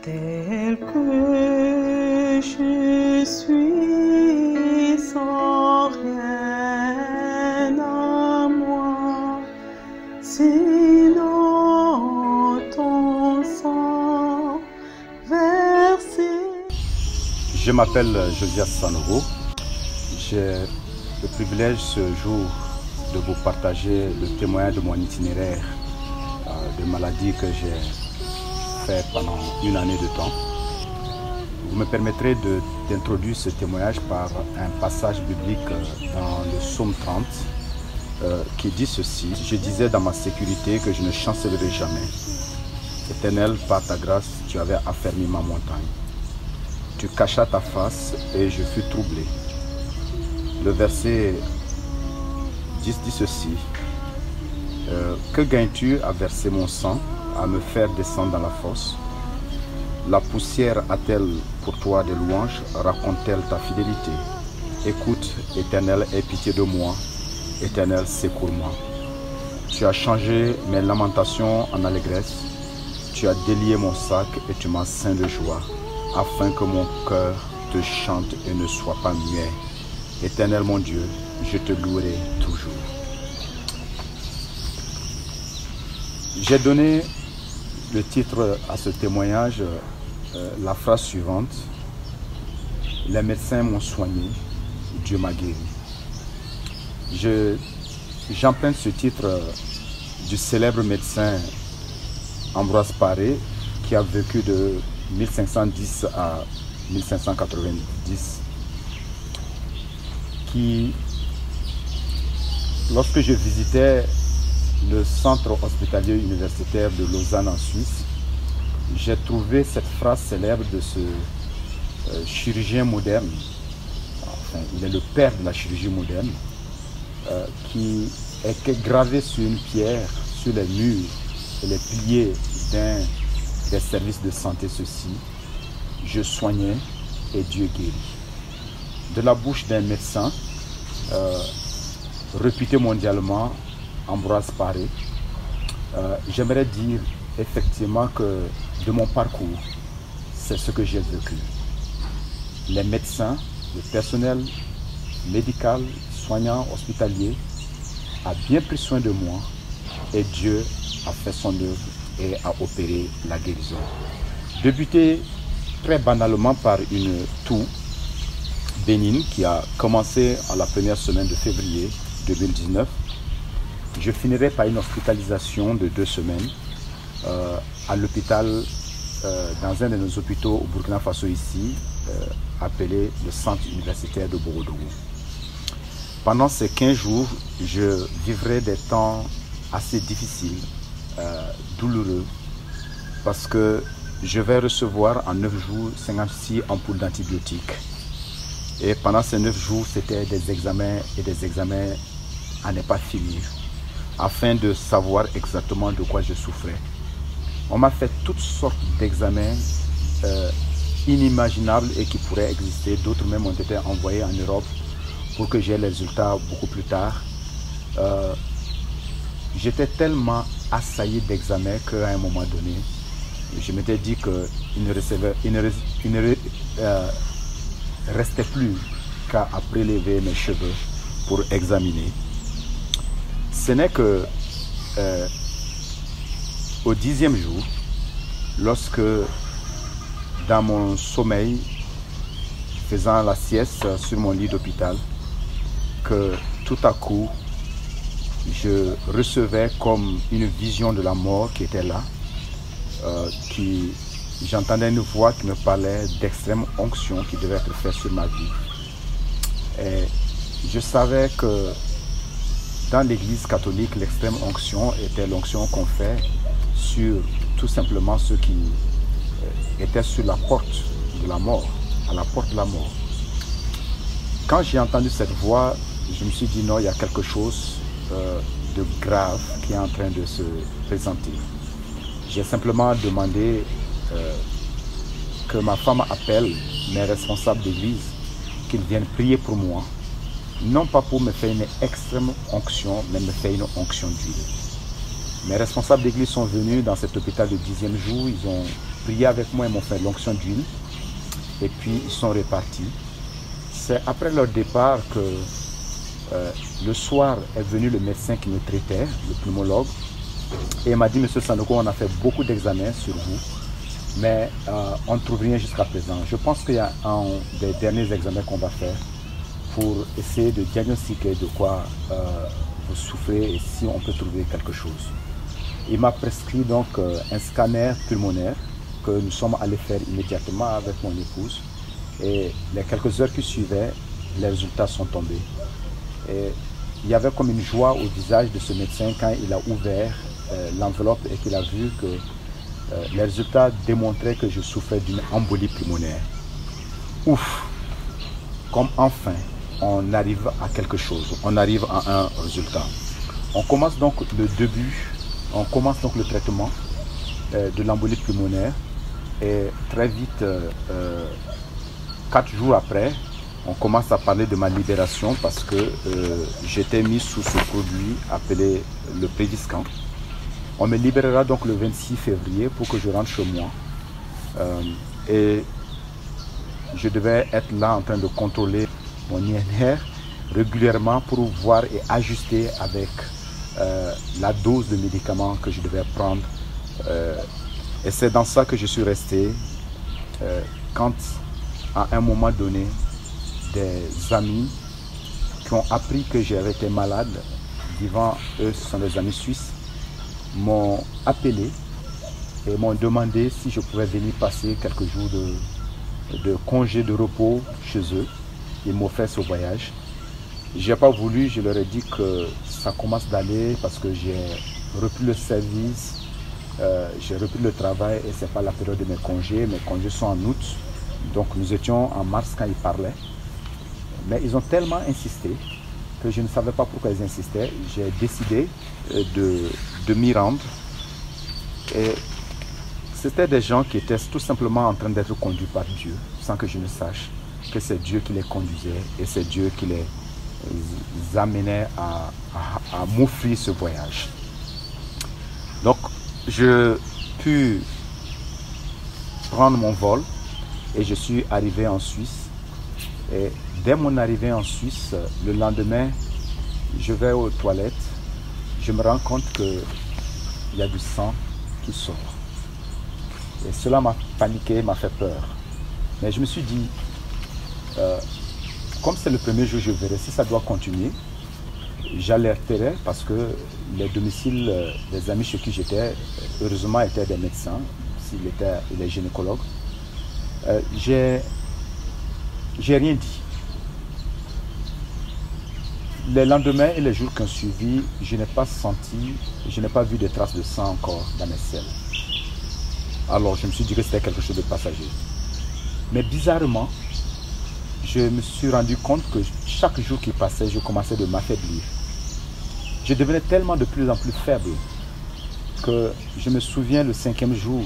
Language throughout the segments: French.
Tel que je suis sans rien à moi, sinon ton sang versé. Je m'appelle Josias Sanogo. J'ai le privilège ce jour de vous partager le témoignage de mon itinéraire de maladie que j'ai fait pendant une année de temps. Vous me permettrez d'introduire ce témoignage par un passage biblique dans le psaume 30 qui dit ceci: « Je disais dans ma sécurité que je ne chancellerai jamais. Éternel, par ta grâce, tu avais affermi ma montagne. Tu cachas ta face et je fus troublé. » Le verset 10 dit ceci: que gagnes-tu à verser mon sang, à me faire descendre dans la fosse? La poussière a-t-elle pour toi des louanges? Raconte-t-elle ta fidélité? Écoute, Éternel, aie pitié de moi. Éternel, secours-moi. Tu as changé mes lamentations en allégresse. Tu as délié mon sac et tu m'as ceint de joie, afin que mon cœur te chante et ne soit pas muet. Éternel mon Dieu, je te louerai toujours. J'ai donné le titre à ce témoignage, la phrase suivante: les médecins m'ont soigné, Dieu m'a guéri. J'emprunte ce titre du célèbre médecin Ambroise Paré, qui a vécu de 1510 à 1590, qui, lorsque je visitais le centre hospitalier universitaire de Lausanne en Suisse, j'ai trouvé cette phrase célèbre de ce chirurgien moderne. Enfin, il est le père de la chirurgie moderne, qui est gravé sur une pierre, sur les murs et les piliers d'un des services de santé, ceci: je soignais et Dieu guérit. De la bouche d'un médecin réputé mondialement, Ambroise Paré, j'aimerais dire effectivement que de mon parcours, c'est ce que j'ai vécu. Les médecins, le personnel médical, soignant, hospitalier a bien pris soin de moi et Dieu a fait son œuvre et a opéré la guérison. Débuté très banalement par une toux bénigne qui a commencé en la première semaine de février 2019. Je finirai par une hospitalisation de 2 semaines à l'hôpital, dans un de nos hôpitaux au Burkina Faso ici, appelé le centre universitaire de Borodougou. Pendant ces 15 jours, je vivrai des temps assez difficiles, douloureux, parce que je vais recevoir en 9 jours 56 ampoules d'antibiotiques. Et pendant ces 9 jours, c'était des examens et des examens à ne pas finir, afin de savoir exactement de quoi je souffrais. On m'a fait toutes sortes d'examens inimaginables et qui pourraient exister. D'autres même ont été envoyés en Europe pour que j'aie les résultats beaucoup plus tard. J'étais tellement assailli d'examens qu'à un moment donné, je m'étais dit qu'il ne restait plus qu'à prélever mes cheveux pour examiner. Ce n'est que au 10e jour, lorsque dans mon sommeil, faisant la sieste sur mon lit d'hôpital, que tout à coup, je recevais comme une vision de la mort qui était là, j'entendais une voix qui me parlait d'extrême onction qui devait être faite sur ma vie. Et je savais que dans l'église catholique, l'extrême onction était l'onction qu'on fait sur tout simplement ceux qui étaient sur la porte de la mort, à la porte de la mort. Quand j'ai entendu cette voix, je me suis dit non, il y a quelque chose de grave qui est en train de se présenter. J'ai simplement demandé que ma femme appelle mes responsables d'église, qu'ils viennent prier pour moi, non pas pour me faire une extrême onction, mais me faire une onction d'huile. Mes responsables d'église sont venus dans cet hôpital de 10e jour, ils ont prié avec moi, ils m'ont fait l'onction d'huile. Et puis ils sont repartis. C'est après leur départ que le soir est venu le médecin qui me traitait, le pneumologue. Et il m'a dit, Monsieur Sanoko, on a fait beaucoup d'examens sur vous, mais on ne trouve rien jusqu'à présent. Je pense qu'il y a un des derniers examens qu'on va faire pour essayer de diagnostiquer de quoi vous souffrez et si on peut trouver quelque chose. Il m'a prescrit donc un scanner pulmonaire que nous sommes allés faire immédiatement avec mon épouse. Et les quelques heures qui suivaient, les résultats sont tombés. Et il y avait comme une joie au visage de ce médecin quand il a ouvert l'enveloppe et qu'il a vu que les résultats démontraient que je souffrais d'une embolie pulmonaire. Ouf! Comme enfin on arrive à quelque chose, on arrive à un résultat. On commence donc le début, on commence donc le traitement de l'embolie pulmonaire et très vite, 4 jours après, on commence à parler de ma libération parce que j'étais mis sous ce produit appelé le Préviscan. On me libérera donc le 26 février pour que je rentre chez moi. Et je devais être là en train de contrôler mon INR régulièrement pour voir et ajuster avec la dose de médicaments que je devais prendre. Et c'est dans ça que je suis resté quand à un moment donné, des amis qui ont appris que j'avais été malade, vivant, eux ce sont des amis suisses, m'ont appelé et m'ont demandé si je pouvais venir passer quelques jours de congé de repos chez eux. Ils m'ont fait ce voyage. Je n'ai pas voulu, je leur ai dit que ça commence d'aller parce que j'ai repris le service, j'ai repris le travail et ce n'est pas la période de mes congés sont en août. Donc nous étions en mars quand ils parlaient. Mais ils ont tellement insisté que je ne savais pas pourquoi ils insistaient. J'ai décidé de m'y rendre. Et c'était des gens qui étaient tout simplement en train d'être conduits par Dieu, sans que je ne sache que c'est Dieu qui les conduisait et c'est Dieu qui les amenait à m'offrir ce voyage. Donc je pus prendre mon vol et je suis arrivé en Suisse. Et dès mon arrivée en Suisse, le lendemain, je vais aux toilettes. Je me rends compte qu'il y a du sang qui sort. Et cela m'a paniqué, m'a fait peur. Mais je me suis dit, comme c'est le premier jour, je verrai si ça doit continuer. J'alerterai parce que les domiciles des amis chez qui j'étais, heureusement, étaient des médecins, il est gynécologue. J'ai rien dit. Les lendemains et les jours qui ont suivi, je n'ai pas senti, je n'ai pas vu de traces de sang encore dans mes selles. Alors je me suis dit que c'était quelque chose de passager. Mais bizarrement, je me suis rendu compte que chaque jour qui passait, je commençais de m'affaiblir. Je devenais tellement de plus en plus faible que je me souviens le 5e jour,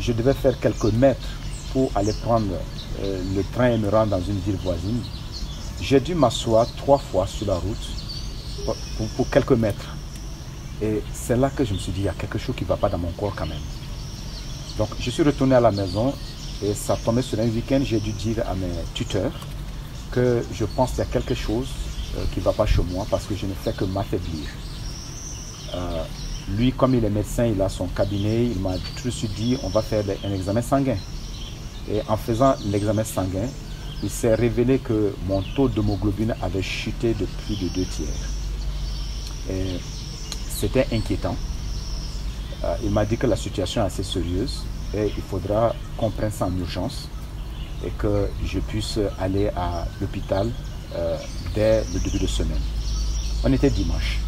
je devais faire quelques mètres pour aller prendre le train et me rendre dans une ville voisine. J'ai dû m'asseoir 3 fois sur la route pour quelques mètres. Et c'est là que je me suis dit, il y a quelque chose qui ne va pas dans mon corps quand même. Donc je suis retourné à la maison et ça tombait sur un week-end. J'ai dû dire à mes tuteurs que je pense qu'il y a quelque chose qui ne va pas chez moi parce que je ne fais que m'affaiblir. Lui, comme il est médecin, il a son cabinet, il m'a tout de suite dit on va faire un examen sanguin. Et en faisant l'examen sanguin, il s'est révélé que mon taux d'hémoglobine avait chuté de plus de 2 tiers. Et c'était inquiétant. Il m'a dit que la situation est assez sérieuse et il faudra qu'on prenne ça en urgence et que je puisse aller à l'hôpital dès le début de semaine. On était dimanche.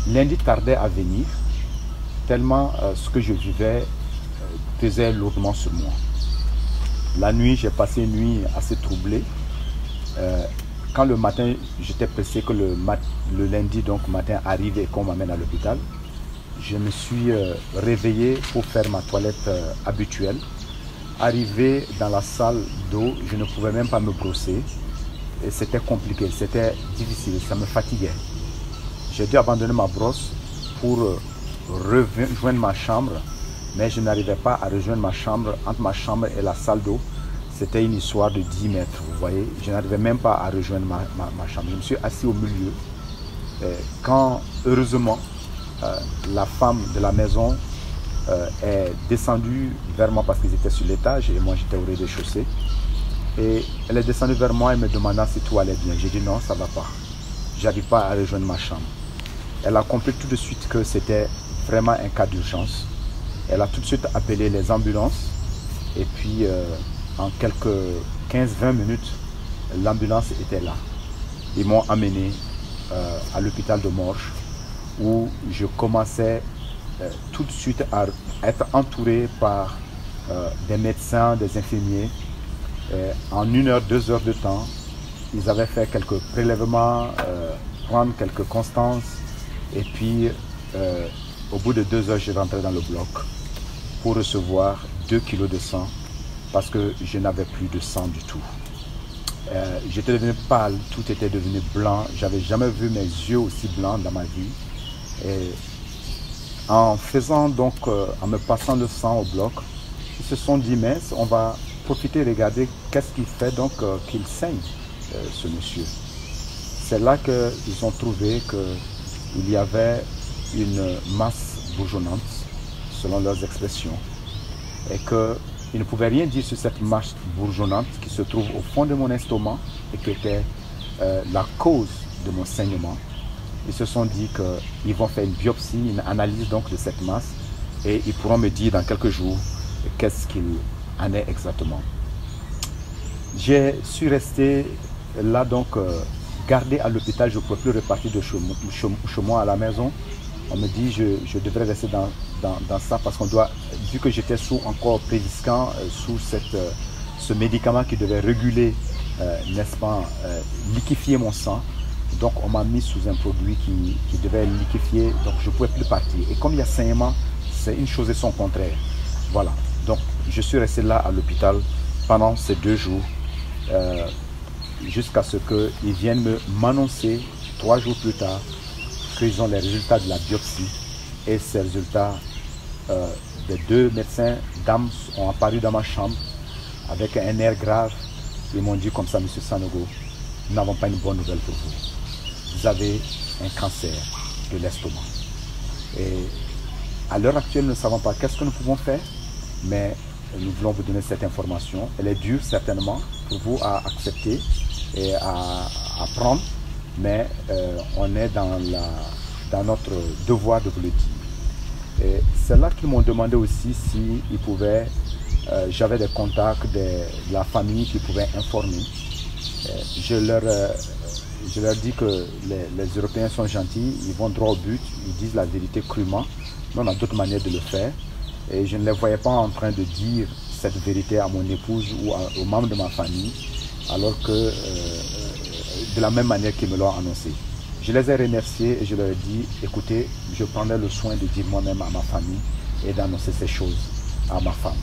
Lundi tardait à venir, tellement ce que je vivais pesait lourdement sur moi. La nuit, j'ai passé une nuit assez troublée. Quand le matin, j'étais pressé que le lundi, donc matin, arrive et qu'on m'amène à l'hôpital, je me suis réveillé pour faire ma toilette habituelle. Arrivé dans la salle d'eau, je ne pouvais même pas me brosser. Et c'était compliqué, c'était difficile, ça me fatiguait. J'ai dû abandonner ma brosse pour rejoindre ma chambre mais je n'arrivais pas à rejoindre ma chambre. Entre ma chambre et la salle d'eau, c'était une histoire de 10 mètres, vous voyez. Je n'arrivais même pas à rejoindre ma chambre. Je me suis assis au milieu. Quand, heureusement, la femme de la maison est descendue vers moi parce qu'ils étaient sur l'étage et moi j'étais au rez-de-chaussée. Et elle est descendue vers moi et me demandant si tout allait bien. J'ai dit non, ça ne va pas. J'arrive pas à rejoindre ma chambre. Elle a compris tout de suite que c'était vraiment un cas d'urgence. Elle a tout de suite appelé les ambulances et puis en quelques 15-20 minutes, l'ambulance était là. Ils m'ont amené à l'hôpital de Morges où je commençais tout de suite à être entouré par des médecins, des infirmiers. En 1 heure, 2 heures de temps, ils avaient fait quelques prélèvements, prendre quelques constances et puis au bout de 2 heures, je rentrais dans le bloc pour recevoir 2 kilos de sang parce que je n'avais plus de sang du tout. J'étais devenu pâle, tout était devenu blanc. J'avais jamais vu mes yeux aussi blancs dans ma vie. Et en faisant donc, en me passant le sang au bloc, ils se sont dit, mais on va profiter et regarder qu'est-ce qui fait donc qu'il saigne, ce monsieur. C'est là qu'ils ont trouvé qu'il y avait une masse bourgeonnante, selon leurs expressions, et qu'ils ne pouvaient rien dire sur cette masse bourgeonnante qui se trouve au fond de mon estomac et qui était la cause de mon saignement. Ils se sont dit qu'ils vont faire une biopsie, une analyse donc de cette masse et ils pourront me dire dans quelques jours qu'est-ce qu'il en est exactement. Je suis resté là donc gardé à l'hôpital, je ne pouvais plus repartir de chez moi à la maison. On me dit je devrais rester dans ça parce qu'on doit, vu que j'étais sous encore Préviscan, sous ce médicament qui devait réguler, n'est-ce pas, liquéfier mon sang. Donc on m'a mis sous un produit qui devait liquéfier, donc je ne pouvais plus partir. Et comme il y a saignement, c'est une chose et son contraire. Voilà, donc je suis resté là à l'hôpital pendant ces 2 jours, jusqu'à ce qu'ils viennent m'annoncer 3 jours plus tard qu'ils ont les résultats de la biopsie. Et ces résultats des 2 médecins dames ont apparu dans ma chambre avec un air grave. Ils m'ont dit comme ça, monsieur Sanogo, nous n'avons pas une bonne nouvelle pour vous. Vous avez un cancer de l'estomac. Et à l'heure actuelle, nous ne savons pas qu'est-ce que nous pouvons faire, mais nous voulons vous donner cette information. Elle est dure certainement pour vous à accepter et à prendre, mais on est dans notre devoir de vous le dire. Et c'est là qu'ils m'ont demandé aussi s'ils pouvaient, j'avais des contacts de la famille qui pouvaient informer. Je leur dis que les Européens sont gentils, ils vont droit au but, ils disent la vérité crûment. Mais on a d'autres manières de le faire. Et je ne les voyais pas en train de dire cette vérité à mon épouse ou aux membres de ma famille, alors que de la même manière qu'ils me l'ont annoncé. Je les ai remerciés et je leur ai dit, écoutez, je prendrai le soin de dire moi-même à ma famille et d'annoncer ces choses à ma femme.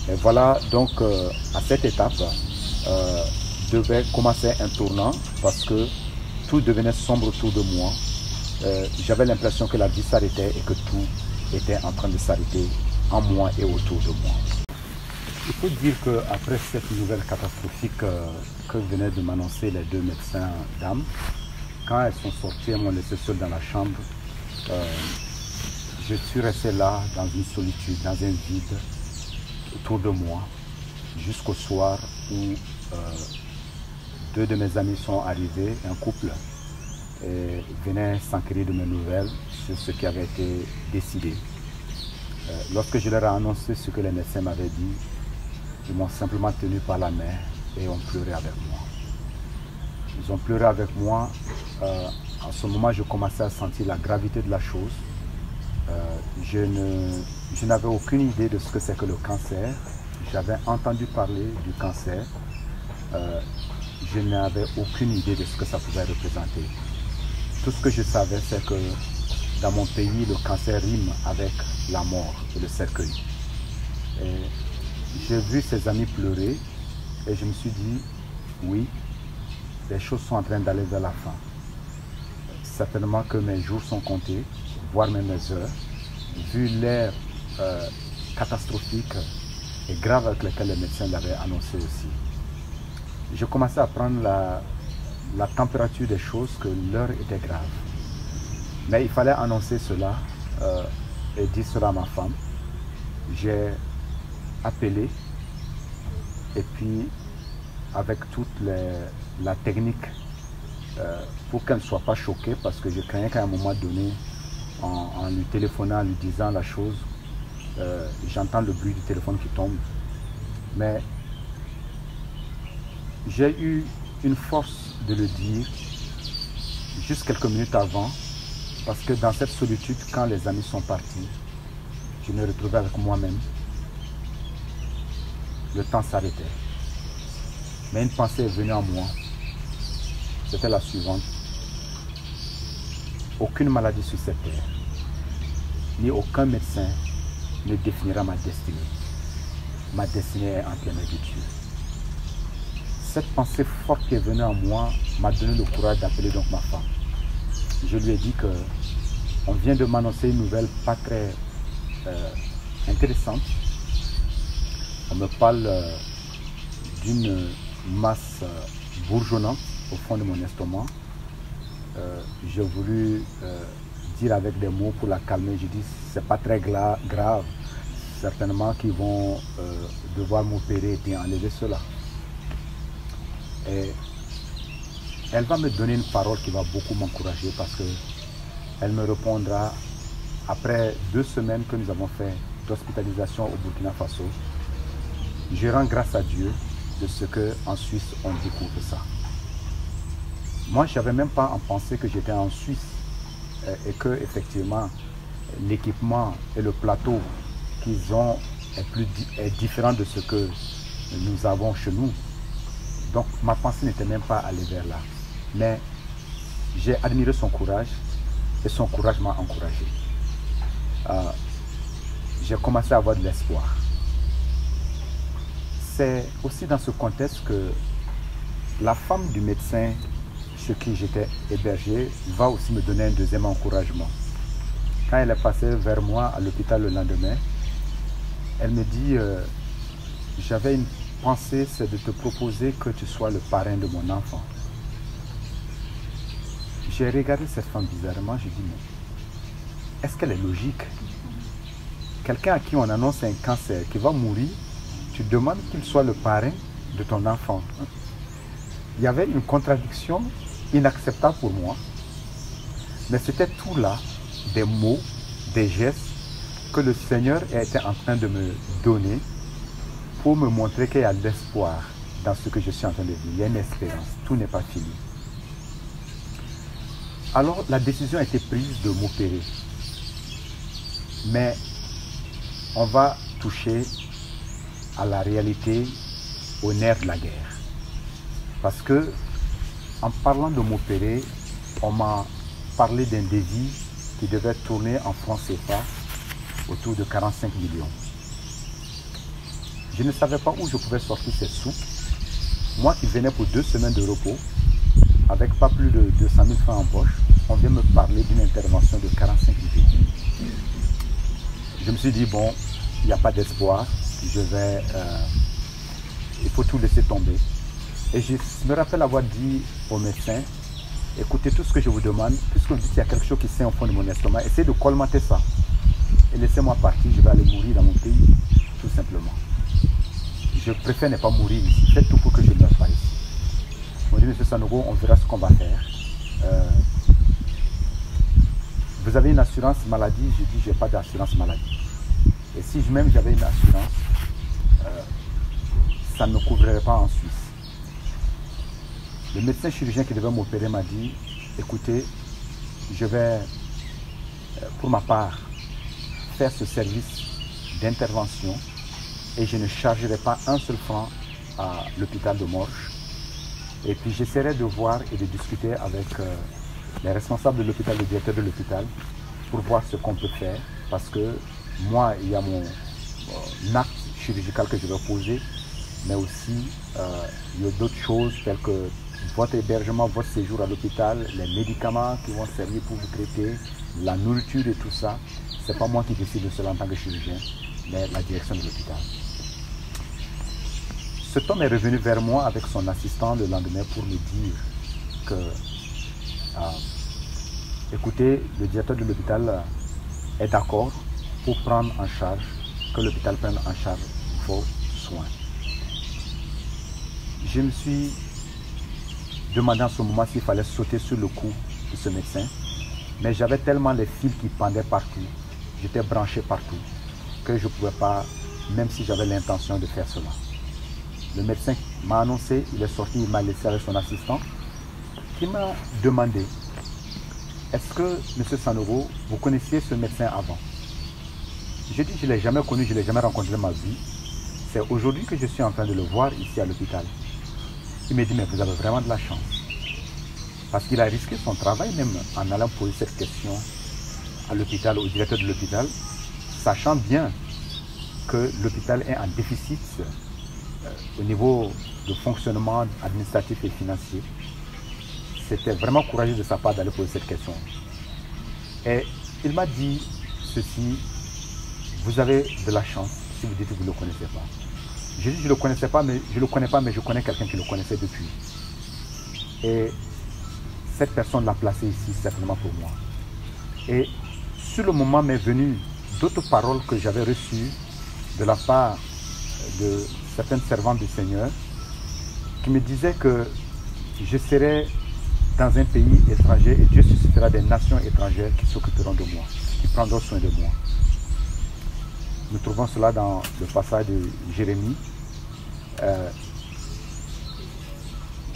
Et voilà, donc à cette étape, devait commencer un tournant parce que tout devenait sombre autour de moi. J'avais l'impression que la vie s'arrêtait et que tout était en train de s'arrêter en moi et autour de moi. Il faut dire qu'après cette nouvelle catastrophique que venaient de m'annoncer les 2 médecins dames, quand elles sont sorties, elles m'ont laissé seul dans la chambre. Je suis resté là dans une solitude, dans un vide autour de moi, jusqu'au soir où 2 de mes amis sont arrivés, un couple, et venaient s'enquérir de mes nouvelles sur ce qui avait été décidé. Lorsque je leur ai annoncé ce que les médecins m'avaient dit, ils m'ont simplement tenu par la main et ont pleuré avec moi. Ils ont pleuré avec moi. En ce moment, je commençais à sentir la gravité de la chose. Je n'avais aucune idée de ce que c'est que le cancer. J'avais entendu parler du cancer. Je n'avais aucune idée de ce que ça pouvait représenter. Tout ce que je savais, c'est que dans mon pays, le cancer rime avec la mort et le cercueil. J'ai vu ces amis pleurer et je me suis dit, oui, les choses sont en train d'aller vers la fin. Certainement que mes jours sont comptés, voire même mes heures. Vu l'air catastrophiques et graves avec lesquelles les médecins l'avaient annoncé aussi. Je commençais à prendre la température des choses, que l'heure était grave. Mais il fallait annoncer cela et dire cela à ma femme. J'ai appelé et puis avec toute la technique pour qu'elle ne soit pas choquée, parce que je craignais qu'à un moment donné, en lui téléphonant, en lui disant la chose, j'entends le bruit du téléphone qui tombe. Mais j'ai eu une force de le dire juste quelques minutes avant, parce que dans cette solitude, quand les amis sont partis, je me retrouvais avec moi-même. Le temps s'arrêtait. Mais une pensée est venue en moi. C'était la suivante. Aucune maladie sur cette terre, ni aucun médecin ne définira ma destinée. Ma destinée est entre les mains de Dieu. Cette pensée forte qui est venue en moi m'a donné le courage d'appeler donc ma femme. Je lui ai dit que on vient de m'annoncer une nouvelle pas très intéressante. On me parle d'une masse bourgeonnante au fond de mon estomac. J'ai voulu dire avec des mots pour la calmer. Je dis c'est pas très grave. Certainement qu'ils vont devoir m'opérer et puis enlever cela. Et elle va me donner une parole qui va beaucoup m'encourager, parce que elle me répondra après 2 semaines que nous avons fait d'hospitalisation au Burkina Faso. Je rends grâce à Dieu de ce qu'en Suisse on découvre ça. Moi, je n'avais même pas en pensé que j'étais en Suisse et que effectivement l'équipement et le plateau qu'ils ont est différent de ce que nous avons chez nous. Donc ma pensée n'était même pas allée vers là. Mais j'ai admiré son courage et son courage m'a encouragé. J'ai commencé à avoir de l'espoir. C'est aussi dans ce contexte que la femme du médecin chez qui j'étais hébergé va aussi me donner un deuxième encouragement. Quand elle est passée vers moi à l'hôpital le lendemain, elle me dit j'avais une pensée, c'est de te proposer que tu sois le parrain de mon enfant. J'ai regardé cette femme bizarrement, j'ai dit mais est-ce qu'elle est logique? Quelqu'un à qui on annonce un cancer qui va mourir, tu demandes qu'il soit le parrain de ton enfant. Il y avait une contradiction inacceptable pour moi, mais c'était tout là, des mots, des gestes que le Seigneur était en train de me donner pour me montrer qu'il y a de l'espoir dans ce que je suis en train de vivre. Il y a une espérance, tout n'est pas fini. Alors la décision a été prise de m'opérer, mais on va toucher à la réalité, au nerf de la guerre. Parce que en parlant de m'opérer, on m'a parlé d'un devis qui devait tourner en francs CFA autour de 45 millions. Je ne savais pas où je pouvais sortir ces sous. Moi qui venais pour 2 semaines de repos, avec pas plus de 200 000 francs en poche, on vient me parler d'une intervention de 45 millions. Je me suis dit, bon, il n'y a pas d'espoir, il faut tout laisser tomber. Et je me rappelle avoir dit au médecin, écoutez, tout ce que je vous demande, puisque vous dites qu'il y a quelque chose qui sait au fond de mon estomac, essayez de colmater ça. Et laissez-moi partir, je vais aller mourir dans mon pays, tout simplement. Je préfère ne pas mourir ici, faites tout pour que je ne meure pas ici. On dit, monsieur Sanogo, on verra ce qu'on va faire. Vous avez une assurance maladie? Je dis, je n'ai pas d'assurance maladie. Et si même j'avais une assurance, ça ne me couvrirait pas en Suisse. Le médecin chirurgien qui devait m'opérer m'a dit, écoutez, je vais, pour ma part, faire ce service d'intervention et je ne chargerai pas un seul franc à l'hôpital de Morges. Et puis j'essaierai de voir et de discuter avec les responsables de l'hôpital, le directeur de l'hôpital, pour voir ce qu'on peut faire. Parce que moi, il y a mon acte chirurgical que je vais poser, mais aussi il y a d'autres choses telles que votre hébergement, votre séjour à l'hôpital, les médicaments qui vont servir pour vous traiter, la nourriture et tout ça. Ce n'est pas moi qui décide de cela en tant que chirurgien. mais la direction de l'hôpital. Cet homme est revenu vers moi avec son assistant le lendemain pour me dire que, écoutez, le directeur de l'hôpital est d'accord pour prendre en charge, que l'hôpital prenne en charge vos soins. Je me suis demandé en ce moment s'il fallait sauter sur le cou de ce médecin, mais j'avais tellement les fils qui pendaient partout, j'étais branché partout, que je ne pouvais pas, même si j'avais l'intention de faire cela. Le médecin m'a annoncé, il est sorti, il m'a laissé avec son assistant, qui m'a demandé, est-ce que, M. Sanogo, vous connaissiez ce médecin avant? J'ai dit, je ne l'ai jamais connu, je ne l'ai jamais rencontré dans ma vie. C'est aujourd'hui que je suis en train de le voir ici à l'hôpital. Il m'a dit, mais vous avez vraiment de la chance. Parce qu'il a risqué son travail même en allant poser cette question à l'hôpital, au directeur de l'hôpital, sachant bien que l'hôpital est en déficit au niveau de fonctionnement administratif et financier. C'était vraiment courageux de sa part d'aller poser cette question. Et il m'a dit ceci, vous avez de la chance si vous dites que vous ne le connaissez pas. Je dis, je ne le connaissais pas, mais je ne le connais pas, mais je connais quelqu'un qui le connaissait depuis. Et cette personne l'a placé ici certainement pour moi. Et sur le moment m'est venu d'autres paroles que j'avais reçues de la part de certaines servantes du Seigneur qui me disaient que je serai dans un pays étranger et Dieu suscitera des nations étrangères qui s'occuperont de moi, qui prendront soin de moi. Nous trouvons cela dans le passage de Jérémie,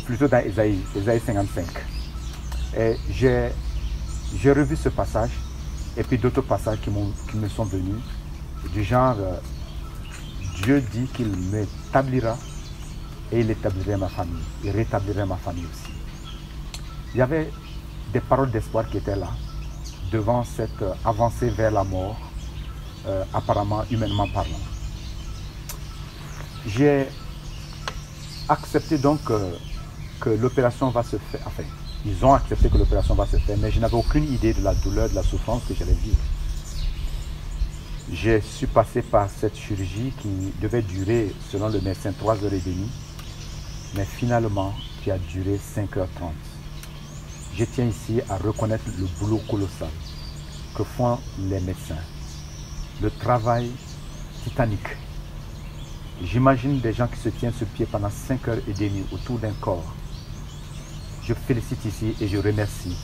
plutôt dans Ésaïe 55. Et j'ai revu ce passage et puis d'autres passages qui me sont venus du genre Dieu dit qu'il m'établira et il établirait ma famille, il rétablirait ma famille aussi. Il y avait des paroles d'espoir qui étaient là devant cette avancée vers la mort, apparemment humainement parlant. J'ai accepté donc que l'opération va se faire, enfin, ils ont accepté que l'opération va se faire, mais je n'avais aucune idée de la douleur, de la souffrance que j'allais vivre. J'ai su passer par cette chirurgie qui devait durer, selon le médecin, 3h30, mais finalement, qui a duré 5h30. Je tiens ici à reconnaître le boulot colossal que font les médecins, le travail titanique. J'imagine des gens qui se tiennent sur pied pendant 5h30 autour d'un corps. Je félicite ici et je remercie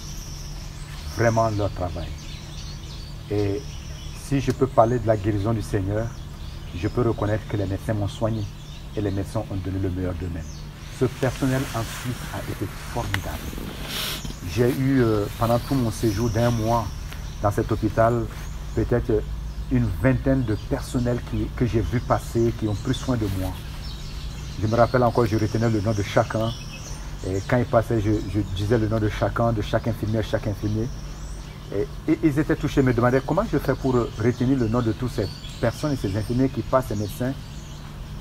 vraiment leur travail. Et si je peux parler de la guérison du Seigneur, je peux reconnaître que les médecins m'ont soigné et les médecins ont donné le meilleur d'eux-mêmes. Ce personnel en Suisse a été formidable. J'ai eu, pendant tout mon séjour d'1 mois dans cet hôpital, peut-être une vingtaine de personnels que j'ai vu passer, qui ont pris soin de moi. Je me rappelle encore, je retenais le nom de chacun. Et quand ils passaient, je disais le nom de chacun, de chaque infirmière, chaque infirmier. Et ils étaient touchés, me demandaient comment je fais pour retenir le nom de toutes ces personnes et ces infirmiers qui passent, ces médecins.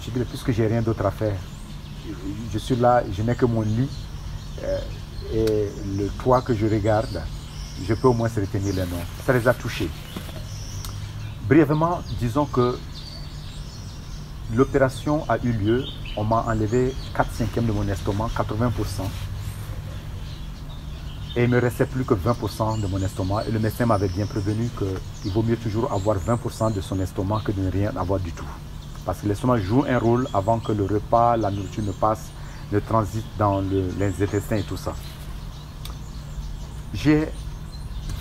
Je dis, puisque j'ai rien d'autre à faire. Je suis là, je n'ai que mon lit et le toit que je regarde. Je peux au moins retenir les noms. Ça les a touchés. Brièvement, disons que l'opération a eu lieu. On m'a enlevé 4/5 de mon estomac, 80%. Et il ne me restait plus que 20% de mon estomac. Et le médecin m'avait bien prévenu qu'il vaut mieux toujours avoir 20% de son estomac que de ne rien avoir du tout. Parce que l'estomac joue un rôle avant que le repas, la nourriture ne passe, ne transite dans les intestins et tout ça. J'ai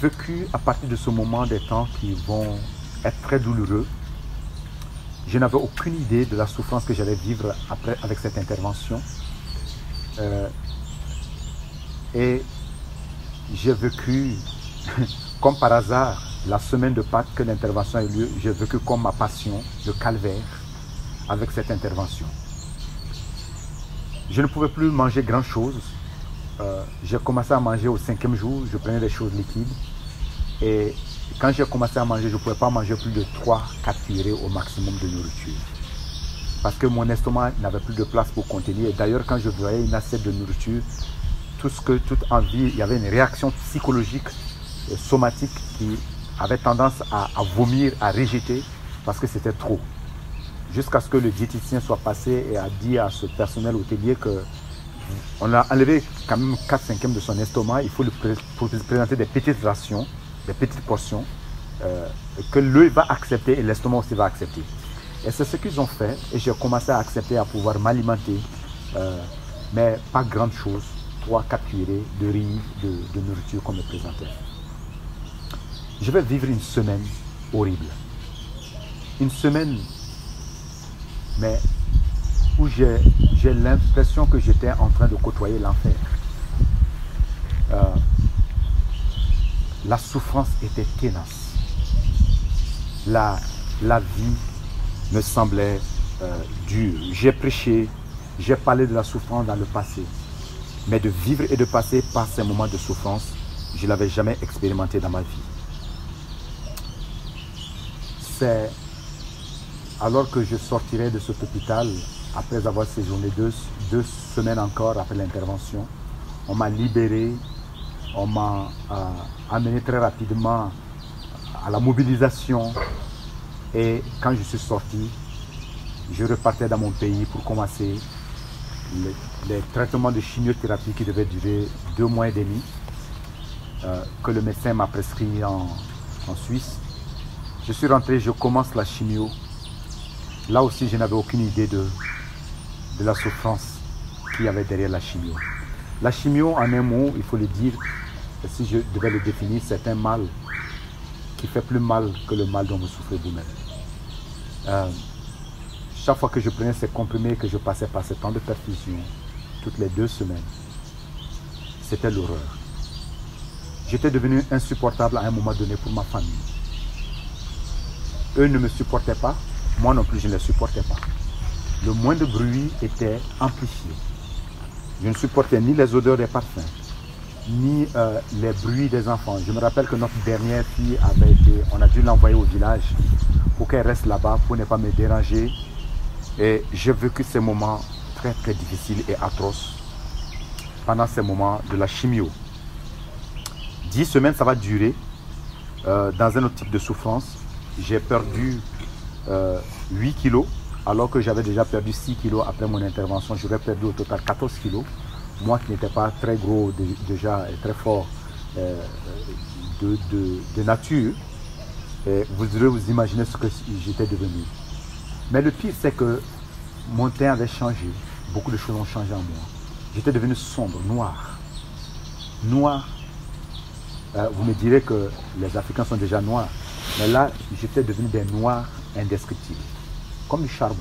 vécu à partir de ce moment des temps qui vont être très douloureux. Je n'avais aucune idée de la souffrance que j'allais vivre après avec cette intervention. Et j'ai vécu, comme par hasard, la semaine de Pâques que l'intervention a eu lieu, j'ai vécu comme ma passion, le calvaire, avec cette intervention. Je ne pouvais plus manger grand-chose. J'ai commencé à manger au 5e jour, je prenais des choses liquides. Et quand j'ai commencé à manger, je ne pouvais pas manger plus de 3-4 cuillerées au maximum de nourriture. Parce que mon estomac n'avait plus de place pour contenir. Et d'ailleurs, quand je voyais une assiette de nourriture, toute envie, il y avait une réaction psychologique, somatique qui avait tendance à vomir, à rejeter. parce que c'était trop. Jusqu'à ce que le diététicien soit passé et a dit à ce personnel hôtelier que on a enlevé quand même 4/5 de son estomac, il faut lui présenter des petites rations, des petites portions que l'œil va accepter et l'estomac aussi va accepter. Et c'est ce qu'ils ont fait et j'ai commencé à accepter, à pouvoir m'alimenter, mais pas grande chose, 3-4 cuillerées de riz, de nourriture qu'on me présentait. Je vais vivre une semaine horrible. Une semaine, mais où j'ai l'impression que j'étais en train de côtoyer l'enfer. La souffrance était tenace. La vie me semblait dure. J'ai prêché, j'ai parlé de la souffrance dans le passé. Mais de vivre et de passer par ces moments de souffrance, je ne l'avais jamais expérimenté dans ma vie. C'est alors que je sortirai de cet hôpital, après avoir séjourné deux semaines encore après l'intervention, on m'a libéré, on m'a amené très rapidement à la mobilisation. Et quand je suis sorti, je repartais dans mon pays pour commencer les traitements de chimiothérapie qui devaient durer 2 mois et demi, que le médecin m'a prescrit en Suisse. Je suis rentré, je commence la chimio. Là aussi, je n'avais aucune idée de la souffrance qu'il y avait derrière la chimio. La chimio, en un mot, il faut le dire, si je devais le définir, c'est un mal qui fait plus mal que le mal dont vous souffrez vous-même. Chaque fois que je prenais ces comprimés, que je passais par ces temps de perfusion, toutes les 2 semaines, c'était l'horreur. J'étais devenu insupportable à un moment donné pour ma famille. Eux ne me supportaient pas, moi non plus je ne les supportais pas. Le moindre bruit était amplifié. Je ne supportais ni les odeurs des parfums, ni les bruits des enfants. Je me rappelle que notre dernière fille on a dû l'envoyer au village pour qu'elle reste là-bas, pour ne pas me déranger. Et j'ai vécu ces moments très très difficiles et atroces pendant ces moments de la chimio. 10 semaines, ça va durer dans un autre type de souffrance. J'ai perdu 8 kilos, alors que j'avais déjà perdu 6 kilos après mon intervention. J'aurais perdu au total 14 kilos. Moi qui n'étais pas très gros déjà et très fort de nature, et vous devez vous imaginer ce que j'étais devenu. Mais le pire, c'est que mon teint avait changé. Beaucoup de choses ont changé en moi. J'étais devenu sombre, noir. Noir. Vous me direz que les Africains sont déjà noirs. Mais là, j'étais devenu des noirs indescriptibles. Comme du charbon.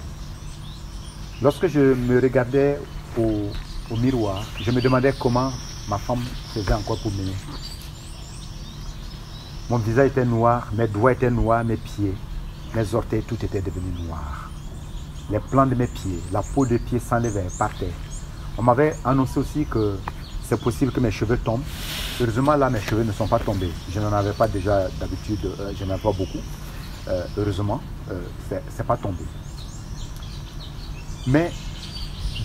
Lorsque je me regardais au miroir, je me demandais comment ma femme faisait encore pour m'aimer. Mon visage était noir, mes doigts étaient noirs, mes pieds, mes orteils, tout était devenu noir. Les plans de mes pieds, la peau des pieds s'enlevait, partait. On m'avait annoncé aussi que c'est possible que mes cheveux tombent. Heureusement, là, mes cheveux ne sont pas tombés. Je n'en avais pas déjà d'habitude, je n'en avais pas beaucoup. Heureusement, c'est pas tombé. Mais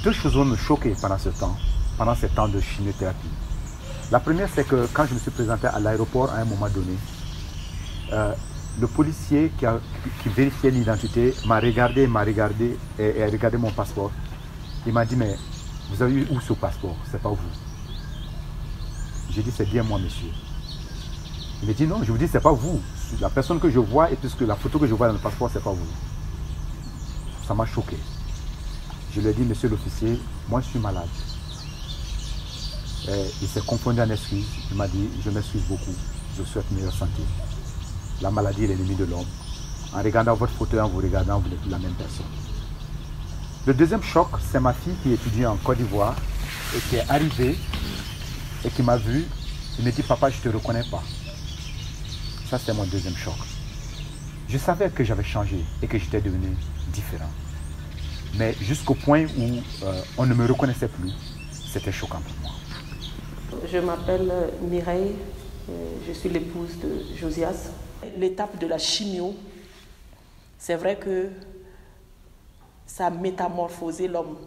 2 choses vont me choquer pendant ce temps de chimiothérapie. La première, c'est que quand je me suis présenté à l'aéroport à un moment donné, le policier qui vérifiait l'identité m'a regardé et a regardé mon passeport. Il m'a dit, mais vous avez eu où ce passeport? C'est pas vous. J'ai dit, c'est bien moi, monsieur. Il m'a dit, non, je vous dis, c'est pas vous. La personne que je vois et puisque la photo que je vois dans le passeport, c'est pas vous. Ça m'a choqué. Je lui ai dit, monsieur l'officier, moi je suis malade. Et il s'est confondu en excuses. Il m'a dit, je m'excuse beaucoup. Je souhaite meilleure santé. La maladie est l'ennemi de l'homme. En regardant votre photo et en vous regardant, vous n'êtes plus la même personne. Le deuxième choc, c'est ma fille qui étudie en Côte d'Ivoire et qui est arrivée et qui m'a vu. Il me dit, papa, je ne te reconnais pas. Ça, c'est mon deuxième choc. Je savais que j'avais changé et que j'étais devenu différent. Mais jusqu'au point où on ne me reconnaissait plus, c'était choquant pour moi. Je m'appelle Mireille, je suis l'épouse de Josias. L'étape de la chimio, c'est vrai que ça a métamorphosé l'homme.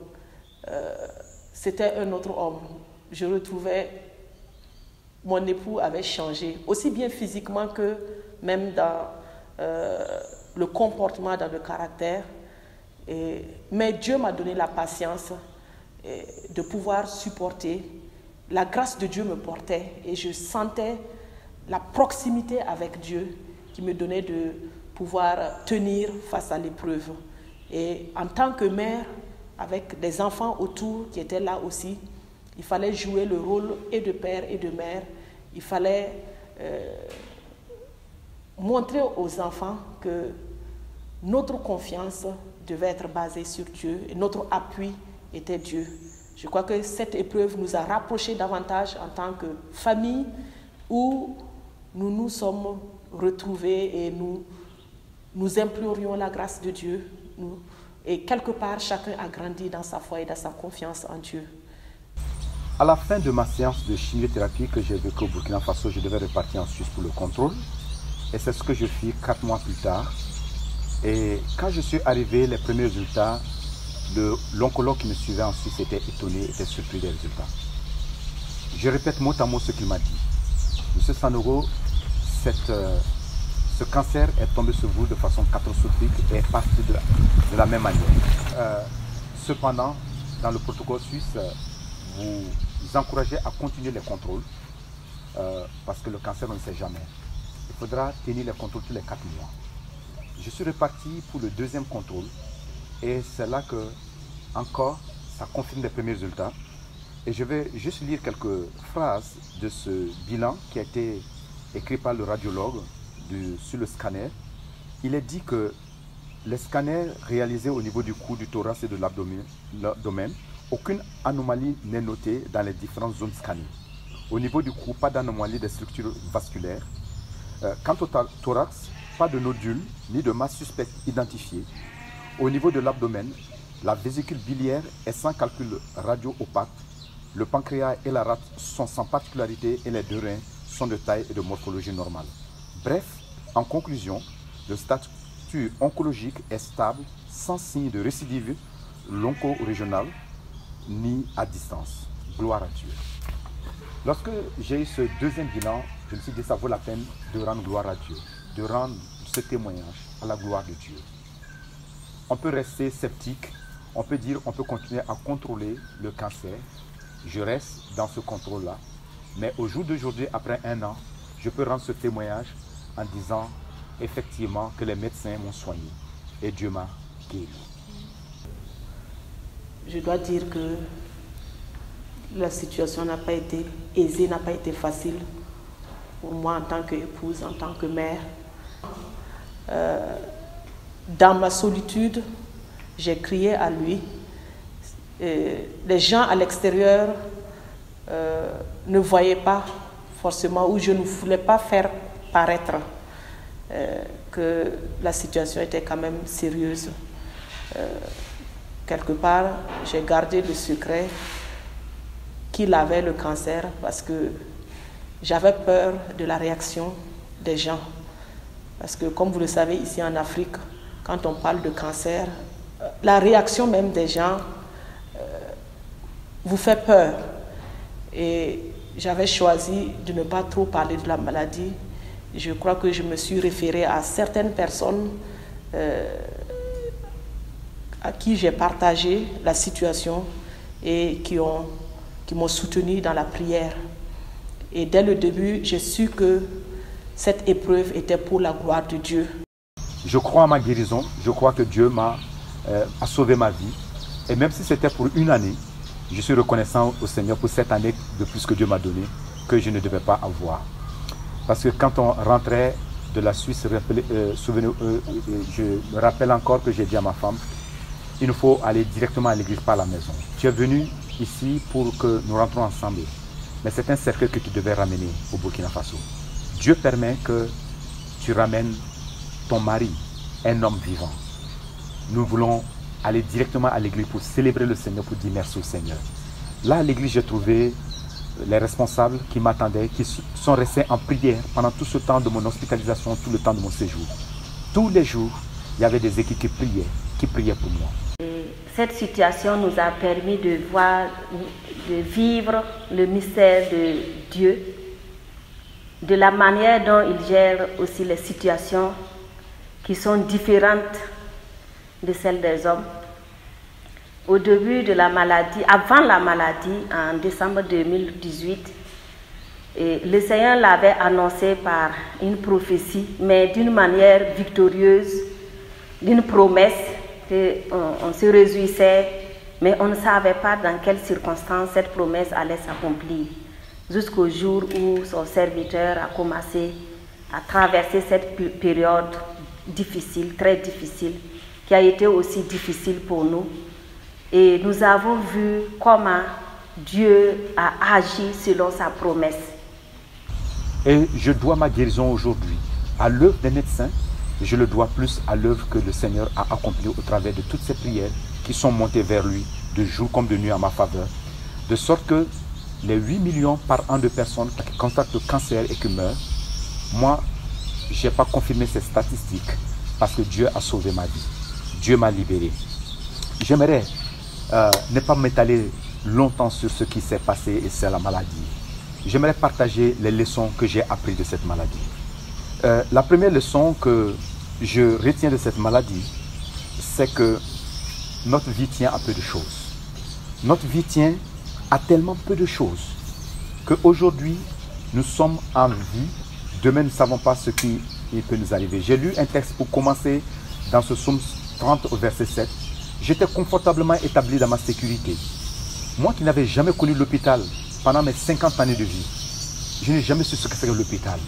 C'était un autre homme. Je retrouvais, mon époux avait changé, aussi bien physiquement que même le comportement, dans le caractère. Mais Dieu m'a donné la patience de pouvoir supporter. La grâce de Dieu me portait et je sentais la proximité avec Dieu qui me donnait de pouvoir tenir face à l'épreuve. Et en tant que mère, avec des enfants autour qui étaient là aussi, il fallait jouer le rôle et de père et de mère. Il fallait montrer aux enfants que notre confiance devait être basée sur Dieu et notre appui était Dieu. Je crois que cette épreuve nous a rapprochés davantage en tant que famille où nous nous sommes retrouvés et nous implorions la grâce de Dieu. Et quelque part, chacun a grandi dans sa foi et dans sa confiance en Dieu. À la fin de ma séance de chimiothérapie que j'ai vécue au Burkina Faso, je devais repartir en Suisse pour le contrôle. Et c'est ce que je fis 4 mois plus tard. Et quand je suis arrivé, les premiers résultats, l'oncologue qui me suivait en Suisse était étonné, était surpris des résultats. Je répète mot à mot ce qu'il m'a dit. Monsieur Sanogo, ce cancer est tombé sur vous de façon catastrophique et est parti de la même manière. Cependant, dans le protocole suisse, vous encouragez à continuer les contrôles parce que le cancer, on ne sait jamais. Il faudra tenir les contrôles tous les 4 mois. Je suis reparti pour le 2e contrôle et c'est là que, encore, ça confirme les premiers résultats. Et je vais juste lire quelques phrases de ce bilan qui a été écrit par le radiologue sur le scanner. Il est dit que les scanners réalisés au niveau du cou, du thorax et de l'abdomen, aucune anomalie n'est notée dans les différentes zones scannées. Au niveau du cou, pas d'anomalie des structures vasculaires. Quant au thorax, pas de nodules ni de masse suspecte identifiée. Au niveau de l'abdomen, la vésicule biliaire est sans calcul radio-opaque. Le pancréas et la rate sont sans particularité et les 2 reins sont de taille et de morphologie normale. Bref, en conclusion, le statut oncologique est stable, sans signe de récidive l'onco-régionale ni à distance. Gloire à Dieu. Lorsque j'ai eu ce 2e bilan, je me suis dit ça vaut la peine de rendre gloire à Dieu, de rendre ce témoignage à la gloire de Dieu. On peut rester sceptique, on peut dire on peut continuer à contrôler le cancer. Je reste dans ce contrôle-là, mais au jour d'aujourd'hui, après 1 an, je peux rendre ce témoignage en disant effectivement que les médecins m'ont soigné et Dieu m'a guéri. Je dois dire que la situation n'a pas été aisée, n'a pas été facile pour moi en tant qu'épouse, en tant que mère. Dans ma solitude, j'ai crié à lui. Les gens à l'extérieur ne voyaient pas forcément, ou je ne voulais pas faire paraître que la situation était quand même sérieuse. Quelque part, j'ai gardé le secret qu'il avait le cancer parce que j'avais peur de la réaction des gens. Parce que comme vous le savez, ici en Afrique, quand on parle de cancer, la réaction même des gens vous fait peur. Et j'avais choisi de ne pas trop parler de la maladie. Je crois que je me suis référée à certaines personnes à qui j'ai partagé la situation et qui m'ont soutenu dans la prière. Et dès le début, j'ai su que cette épreuve était pour la gloire de Dieu. Je crois à ma guérison, je crois que Dieu a sauvé ma vie. Et même si c'était pour 1 année, je suis reconnaissant au Seigneur pour cette année de plus que Dieu m'a donné, que je ne devais pas avoir. Parce que quand on rentrait de la Suisse, je me rappelle encore que j'ai dit à ma femme, il nous faut aller directement à l'église, pas à la maison. Tu es venu ici pour que nous rentrons ensemble. Mais c'est un cercueil que tu devais ramener au Burkina Faso. Dieu permet que tu ramènes ton mari, un homme vivant. Nous voulons aller directement à l'église pour célébrer le Seigneur, pour dire merci au Seigneur. Là, à l'église, j'ai trouvé les responsables qui m'attendaient, qui sont restés en prière pendant tout ce temps de mon hospitalisation, tout le temps de mon séjour. Tous les jours, il y avait des équipes qui priaient pour moi. Cette situation nous a permis de voir, de vivre le mystère de Dieu, de la manière dont il gère aussi les situations qui sont différentes de celles des hommes. Au début de la maladie, avant la maladie, en décembre 2018, le Seigneur l'avait annoncé par une prophétie, mais d'une manière victorieuse, d'une promesse qu'on se réjouissait, mais on ne savait pas dans quelles circonstances cette promesse allait s'accomplir. Jusqu'au jour où son serviteur a commencé à traverser cette période difficile, très difficile, qui a été aussi difficile pour nous. Et nous avons vu comment Dieu a agi selon sa promesse. Et je dois ma guérison aujourd'hui à l'œuvre des médecins, et je le dois plus à l'œuvre que le Seigneur a accomplie au travers de toutes ces prières qui sont montées vers lui de jour comme de nuit en ma faveur. De sorte que les 8 millions par an de personnes qui constatent le cancer et qui meurent, moi, je n'ai pas confirmé ces statistiques parce que Dieu a sauvé ma vie. Dieu m'a libéré. J'aimerais ne pas m'étaler longtemps sur ce qui s'est passé et c'est la maladie. J'aimerais partager les leçons que j'ai apprises de cette maladie. La première leçon que je retiens de cette maladie, c'est que notre vie tient à peu de choses. Notre vie tient à tellement peu de choses qu'aujourd'hui, nous sommes en vie. Demain, nous ne savons pas ce qui peut nous arriver. J'ai lu un texte pour commencer dans ce psaume 30 au verset 7. J'étais confortablement établi dans ma sécurité. Moi qui n'avais jamais connu l'hôpital pendant mes 50 années de vie, je n'ai jamais su ce que c'est que l'hôpital.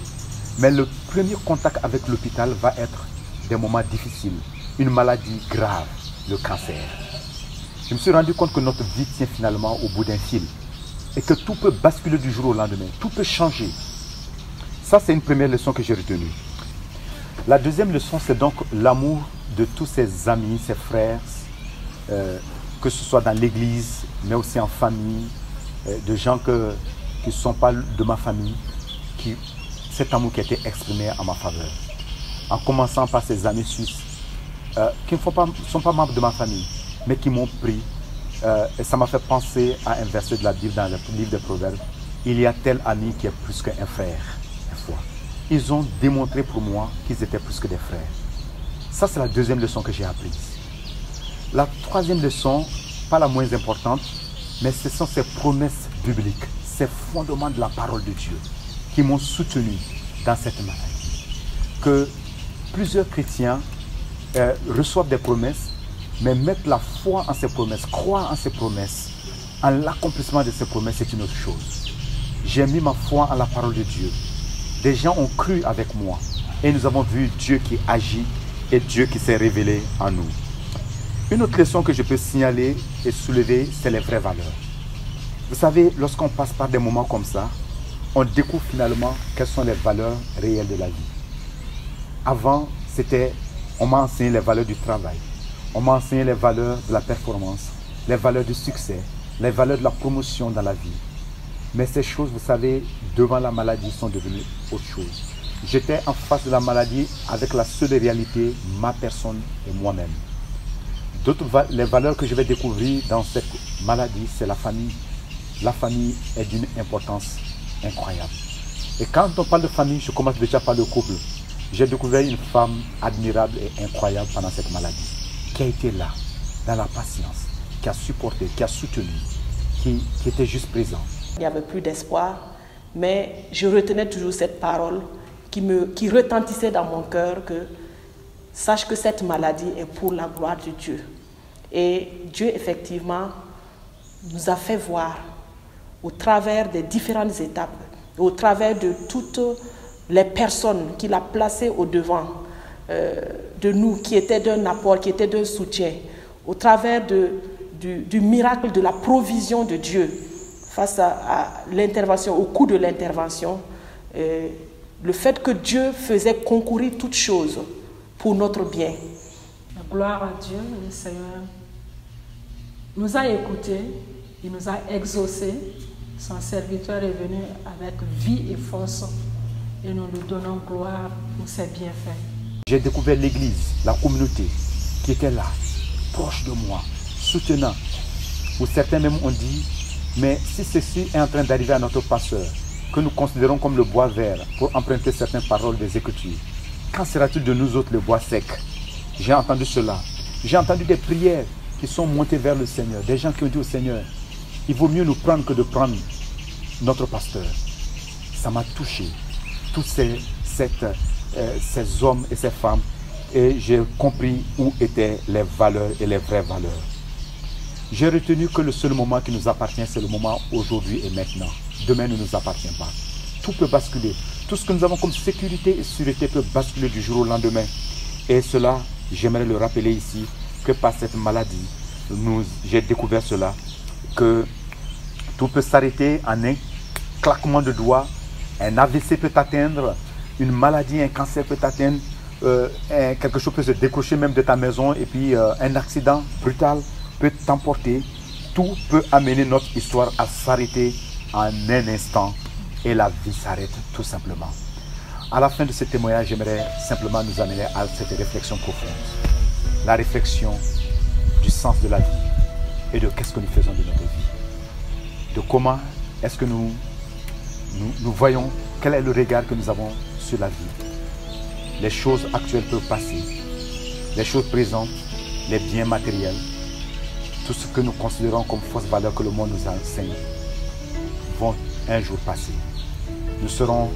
Mais le premier contact avec l'hôpital va être des moments difficiles, une maladie grave, le cancer. Je me suis rendu compte que notre vie tient finalement au bout d'un fil et que tout peut basculer du jour au lendemain, tout peut changer. Ça, c'est une première leçon que j'ai retenue. La deuxième leçon, c'est donc l'amour de tous ses amis, ses frères, que ce soit dans l'église, mais aussi en famille, de gens qui ne sont pas de ma famille, cet amour qui a été exprimé en ma faveur. En commençant par ces amis suisses, qui ne sont pas membres de ma famille, mais qui m'ont pris, et ça m'a fait penser à un verset de la Bible dans le livre des Proverbes. Il y a tel ami qui est plus qu'un frère. Ils ont démontré pour moi qu'ils étaient plus que des frères. Ça, c'est la deuxième leçon que j'ai apprise. La troisième leçon, pas la moins importante, mais ce sont ces promesses bibliques, ces fondements de la parole de Dieu qui m'ont soutenu dans cette maladie. Que plusieurs chrétiens reçoivent des promesses, mais mettre la foi en ces promesses, croire en ces promesses, en l'accomplissement de ces promesses, c'est une autre chose. J'ai mis ma foi en la parole de Dieu. Des gens ont cru avec moi et nous avons vu Dieu qui agit et Dieu qui s'est révélé en nous. Une autre leçon que je peux signaler et soulever, c'est les vraies valeurs. Vous savez, lorsqu'on passe par des moments comme ça, on découvre finalement quelles sont les valeurs réelles de la vie. Avant, on m'a enseigné les valeurs du travail, on m'a enseigné les valeurs de la performance, les valeurs du succès, les valeurs de la promotion dans la vie. Mais ces choses, vous savez, devant la maladie, sont devenues autre chose. J'étais en face de la maladie avec la seule réalité, ma personne et moi-même. Les valeurs que je vais découvrir dans cette maladie, c'est la famille. La famille est d'une importance incroyable. Et quand on parle de famille, je commence déjà par le couple. J'ai découvert une femme admirable et incroyable pendant cette maladie, qui a été là, dans la patience, qui a supporté, qui a soutenu, qui était juste présent. Il n'y avait plus d'espoir, mais je retenais toujours cette parole qui retentissait dans mon cœur que sache que cette maladie est pour la gloire de Dieu. Et Dieu, effectivement, nous a fait voir au travers des différentes étapes, au travers de toutes les personnes qu'il a placées au devant de nous, qui étaient d'un apport, qui étaient d'un soutien, au travers du miracle de la provision de Dieu face à l'intervention, au coup de l'intervention, le fait que Dieu faisait concourir toutes choses pour notre bien. Gloire à Dieu, le Seigneur nous a écoutés, il nous a exaucés. Son serviteur est venu avec vie et force et nous lui donnons gloire pour ses bienfaits. J'ai découvert l'église, la communauté qui était là, proche de moi, soutenant. Où certains même ont dit, mais si ceci est en train d'arriver à notre pasteur, que nous considérons comme le bois vert pour emprunter certaines paroles des Écritures, Qu'en sera-t-il de nous autres, le bois sec? J'ai entendu cela. J'ai entendu des prières qui sont montées vers le Seigneur. Des gens qui ont dit au Seigneur, il vaut mieux nous prendre que de prendre notre pasteur. Ça m'a touché. Tous ces hommes et ces femmes. Et j'ai compris où étaient les valeurs et les vraies valeurs. J'ai retenu que le seul moment qui nous appartient, c'est le moment aujourd'hui et maintenant. Demain ne nous appartient pas. Tout peut basculer. Tout ce que nous avons comme sécurité et sûreté peut basculer du jour au lendemain. Et cela, j'aimerais le rappeler ici, que par cette maladie, j'ai découvert cela, que tout peut s'arrêter en un claquement de doigts. Un AVC peut atteindre, une maladie, un cancer peut atteindre, quelque chose peut se décrocher même de ta maison, et puis un accident brutal peut t'emporter. Tout peut amener notre histoire à s'arrêter en un instant et la vie s'arrête tout simplement. À la fin de ce témoignage, j'aimerais simplement nous amener à cette réflexion profonde. La réflexion du sens de la vie et de qu'est-ce que nous faisons de notre vie. De comment est-ce que nous voyons, quel est le regard que nous avons sur la vie. Les choses actuelles peuvent passer. Les choses présentes, les biens matériels, tout ce que nous considérons comme fausses valeurs que le monde nous enseigne, vont un jour passer. Nous serons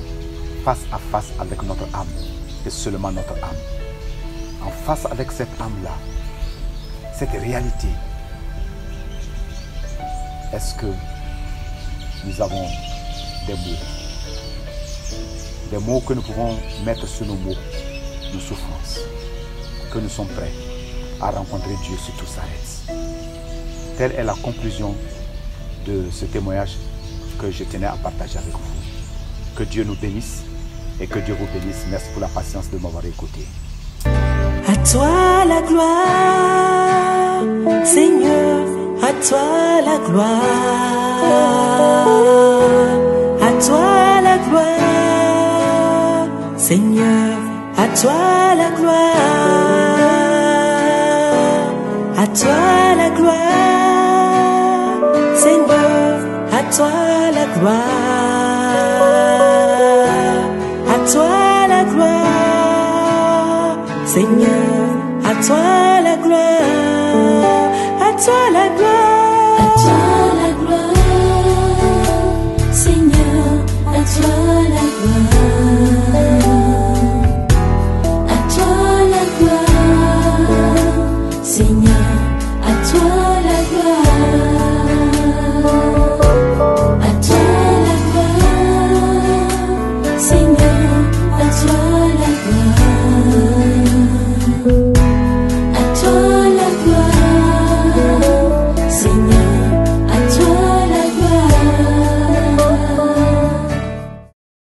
face à face avec notre âme, et seulement notre âme. En face avec cette âme-là, cette réalité, est-ce que nous avons des mots? Des mots que nous pouvons mettre sur nos mots, nos souffrances, que nous sommes prêts à rencontrer Dieu si tout s'arrête. Telle est la conclusion de ce témoignage que je tenais à partager avec vous. Que Dieu nous bénisse et que Dieu vous bénisse. Merci pour la patience de m'avoir écouté. À toi la gloire, Seigneur, à toi la gloire, à toi la gloire, Seigneur, à toi la gloire, à toi la gloire, Seigneur, à toi la gloire, à toi la gloire, Seigneur, à toi la gloire, à toi la gloire.